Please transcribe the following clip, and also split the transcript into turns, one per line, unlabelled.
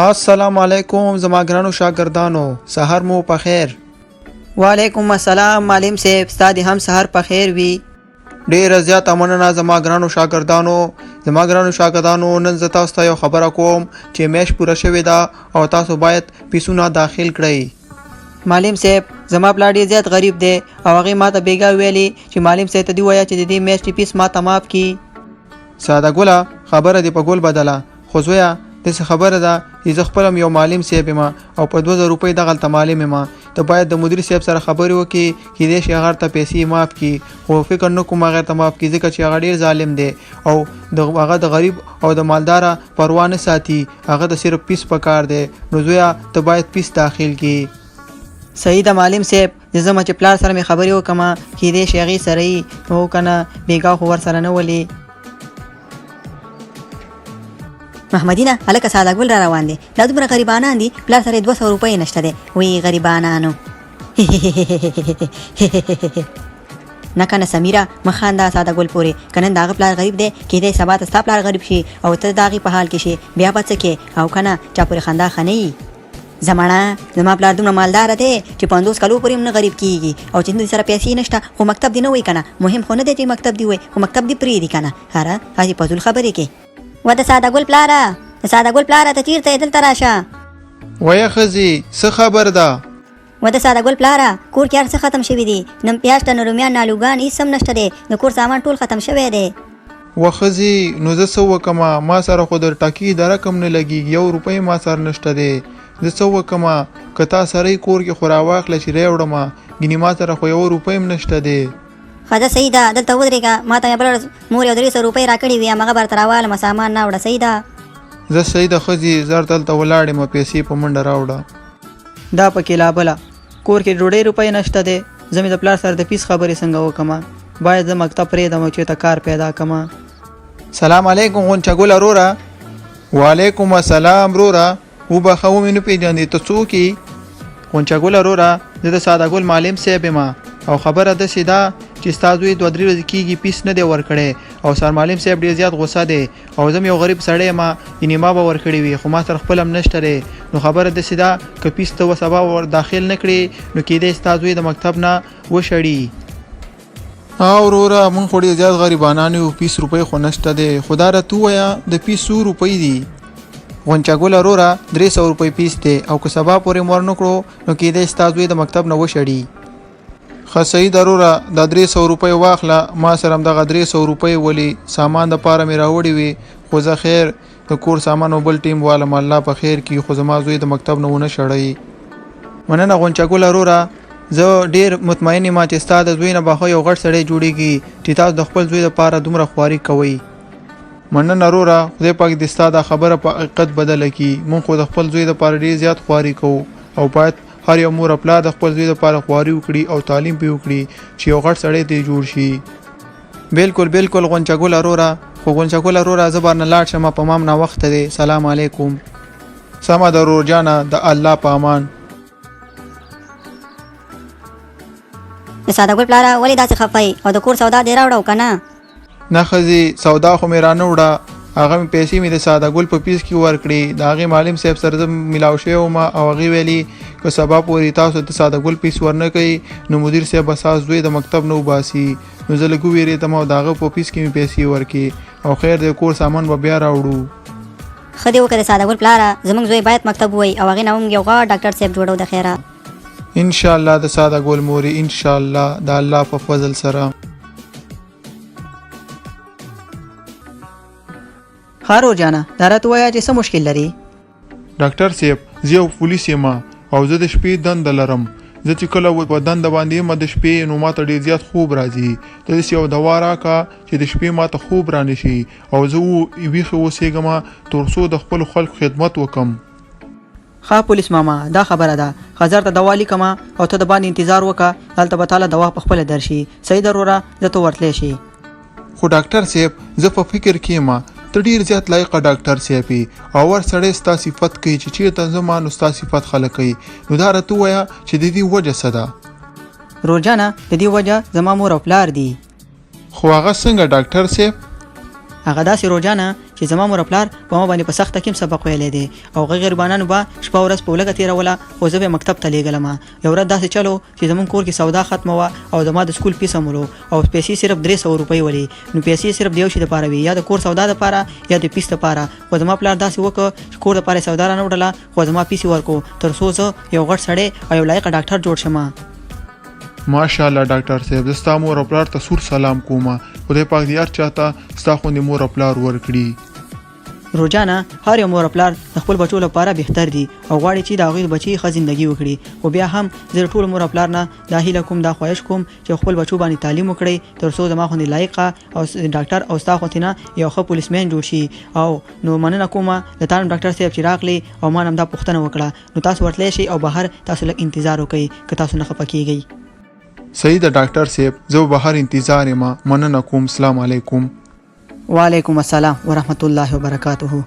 السلام علیکم زما ګرانو شاګردانو، سحر مو په خیر.
وعلیکم السلام معلم صاحب، ستا دې هم سحر په خیر وي.
ډېره زیاته مننه زما ګرانو شاګردانو. نن زه تاسو ته یو خبره کوم چې میاشت پوره شوې ده او تاسو باید پیسونه داخل کړئ.
معلم صاحب زما پلار ډېر زیات غریب دی او هغې ما ته بېګا ویلي چې معلم صاحب ته دې ووایه چې د دې میاشتې فیس ما ته معاف کړي.
ساده ګله خبره دې په ګول بدله، خو زویه داسې خبره ده چې زه خپل هم یو معلم صاحب یم او په 2000 روپۍ دغلته معلم یم. ته باید د مدیر صاحب سره خبرې وکړي کیدای شي هغه ته پیسې معاف کړي، خو فکر نه کوم هغه ته معاف کړي ځکه چې هغه ډېر ظالم دی او هغه د غریب او د مالداره پروا نه ساتي. هغه د صرف پیس پکار دی. نو زویه ته باید پیس داخل کړي.
صحیح ده معلم صاحب، زه ځم چې پلار سره مې خبرې وکړم کیدای شي هغې سره یي نو که نه بېګا خو ورسره نه ولي.
محمدینه هلکه ساده ګل را روان دی، دا دومره غریبانان دي، پلار سره 200 روپۍ نشته دی. وی غریبانانو نه کنه سمیره مه خانده ساده ګل پورې، که نن د هغه پلار غریب دی کیدای سبا ته ستا پلار غریب شي او ته د هغې په حال کې شي، بیا به څه کې او که نه چا پورې خندا ښه نه وي. زمانه زما پلار دومره مالداره دی چې 50 کالو پورې هم نه غریب کېږي او چې د سره پیسې نشته خو مکتب دې نه وایي که نه، مهم خو نه دی چې مکتب دې وایي خو مکتب دې پرېږدي که نه. هره هسې فضول خبرې کې. و د ساده ګل پلاره، د ساده ګل پلاره ته چېرته یې؟ دلته راشه.
ویه ښځې څه خبر ده؟
و د ساده ګل پلاره کور کې هر څه ختم شوي دي، نه پیاز ته نه رومیان نه الوګان هېڅ هم نشته دی، د کور سامان ټول ختم شوی دی.
و ښځې نو زه څه وکړمه؟ ما سره خو د ټکي د رقم نه لګېږي، 1 روپۍ ما سره نشته دی. زه څه وکړمه؟ که تا سره کور کې خو راواخله چې راوړمه، ګینې ما سره خو 1 روپۍ هم نشته دی.
ښه ده صحیح ده، دلته ودرېږه، ما ته بله مور یو 300 روپۍ راکړې وي، همغه به درته راوالمه سامان نه وړه. صحیح ده
زه صحیح ده ښځې، زه دلته ولاړ یم، پیسې په منډه راوړه.
دا پکې لا بله کور کې ډوډۍ روپۍ نشته دی، زه مې د پلار سره د فیس خبرې څنګه وکړم؟ باید زه مکتب پرېږدم او چېرته کار پیدا کړم.
سلام علیکم غونچه ګله وروره. وعلیکم السلام وروره. وبخه ومې نه پېژندې، ته څوک یې؟ غونچه ګله وروره زه د ساده ګل معلم صاحب یم او خبره داسې ده چې ستا زوی 2-3 ورځې کېږي پیس نه دی ورکړی او سر معلم صاحب ډېر زیات غوسه دی او زه هم یو غریب سړی یم، یعنې ما به ورکړی وي خو ما سره خپل هم نشته دی. نو خبره داسې ده که پیس ته سبا ور داخل نه کړې نو کېدای ستا زوی د مکتب نه وشړي. ها وروره مونږ خو ډېر زیات غریبانان یو، پیس روپۍ خو نشته دی. خو دا راته ووایه د پیس څو روپۍ دي؟ غونچه ګله وروره 300 روپۍ پیس دی او که سبا پورې مور نه کړو نو کېدای ستا زوی د مکتب نه وشړي. ښه صحیح ده وروره دا 300 روپۍ واخله، ما سره همدغه 300 روپۍ ولي سامان دپاره مې راوړې وي، خو زه خیر د کور سامان او بل ټیم والم، الله په خیر کړي، خو زما زوی د مکتب نه ونه شړی. مننه غونچه ګله وروره، زه ډېر مطمئن یم چې ستا د زوی نه به یو غټ سړی جوړېږي چې تاسو د خپل زوی دپاره دومره خواري کوئ. مننه وروره، خدای پاک دې ستا دا خبره په حقیقت بدله کړي. مونږ خو د خپل زوی دپاره ډېر زیات خواري کوو او باید هر یو مور او پلار د خپل زوی دپاره خواري وکړي او تعلیم پې وکړي چې یو غټ سړی ترې جوړ شي. بالکل غونچه ګله وروره، خو غونچه ګله وروره زه بهرنه لاړ شم، په مام ناوخته دی. سلام علیکم. سمه ده ورور جانه، د الله په امان.
د ساده ګل پلاره ولې داسې خفه او د کور سودا دې راوړه که نه؟
نه ښځې سودا خو مې رانه وړه، هغه مې پیسې مې د ساده ګل په پیس کې ورکړې. د هغې معلم صاحب سره زه ملاو شوی وم او هغې ویلي که سبا پورې تاسو د ساده ګل پیس ورنه کوئ نو مدیر صاحب به ستاسو زوی د مکتب نه وباسي. نو زه لږ ووېرېدم او د هغه په پیس کې مې پیسې ورکړې او خیر د کور سامان به بیا راوړو.
ښه دې وکړه د ساده ګل پلاره، زموږ زوی باید مکتب ووایي او هغې نه موږ یو غټ ډاکټر صاحب جوړو د خیره.
انشاءالله د ساده ګل مورې، انشاءالله د الله په فضل سره.
ښه رور جانه دا راته ووایه چې څه مشکل لري؟
ډاکټر صاحب زه یو پولیس یم او زه د شپې دنده لرم. زه چې کله په دنده باندې یم د شپې نو ما ته ډېر زیات خوب راځي. ته داسې یو دوا راکړه چې د شپې ما ته خوب را نه شي او زه ویښه اوسېږم تر څو د خپلو خلکو خدمت وکړم.
ښه پولیس ماما دا خبره ده، ښځر ته دوا لیکم او ته د باندې انتظار وکړه، هلته به تاله دوا په خپله درشي. صحیح ده وروره زه ته ورتلی شي.
خو ډاکټر صاحب زه په فکر کې یم ته ډېر زیات لایقه ډاکټر صاحب یې او ور سړی ستا صفت کوي چې چېرته ځم نو ستا صفت خلک کوي. نو دا راته ووایه چې د دې وجه څه ده؟
روجانه د دې وجه زما مور او پلار دي.
خو هغه څنګه ډاکټر صاحب؟
هغه داسې روزانه چې زما مور پلار په ما باندې په سخت حکیم سبق ویلې دي او غریبانو به شپه ورځ په لګه تیروله خو زه به مکتب ته لېږلم. یو ورځ داسې چلو چې زمون کور کې سودا ختمه وه او زما د سکول فیس مولو او پیسې صرف 300 روپۍ ولې. نو پیسې صرف د یو شي دپاره وي، یا د کور سودا دپاره یا د فیس دپاره. خو زما پلار داسې وکړه چې کور دپاره سودا رانه وړله خو زما پیسې ورکو تر څو زه یو غټ سړی او یو لایقه ډاکټر جوړ شم.
ماشاءالله ډاکټر صاحب، زه ستا مور او پلار ته سور سلام کوم. خدای پاک دې هر چاته ستا خوندې مور او پلار ورکړي.
روزانه هر یو مور پلار د خپل بچو لپاره بهتر دي او غواړي چې د هغوی بچي ښه زندګي وکړي. خو بیا هم زه ټول مور پلار نه دا هیله کوم، دا خواهش کوم چې خپل بچو باندې تعلیم وکړي تر څو زما خوندې لایقه او ډاکټر او ستا خوندې نه یو ښه پولیسمین جوړ شي. او نو مننه کوم د تا ډاکټر صاحب چې راغلی او ما هم دا پوښتنه وکړه. نو تاسو ورتلی شئ او بهر تاسو لږ انتظار وکړئ که تاسو نه خفه کیږئ.
صحیح ده ډاکټر صاحب، زه بهر انتظار یم. مننه کوم. السلام علیکم.
وعلیکم السلام ورحمت الله وبرکاته.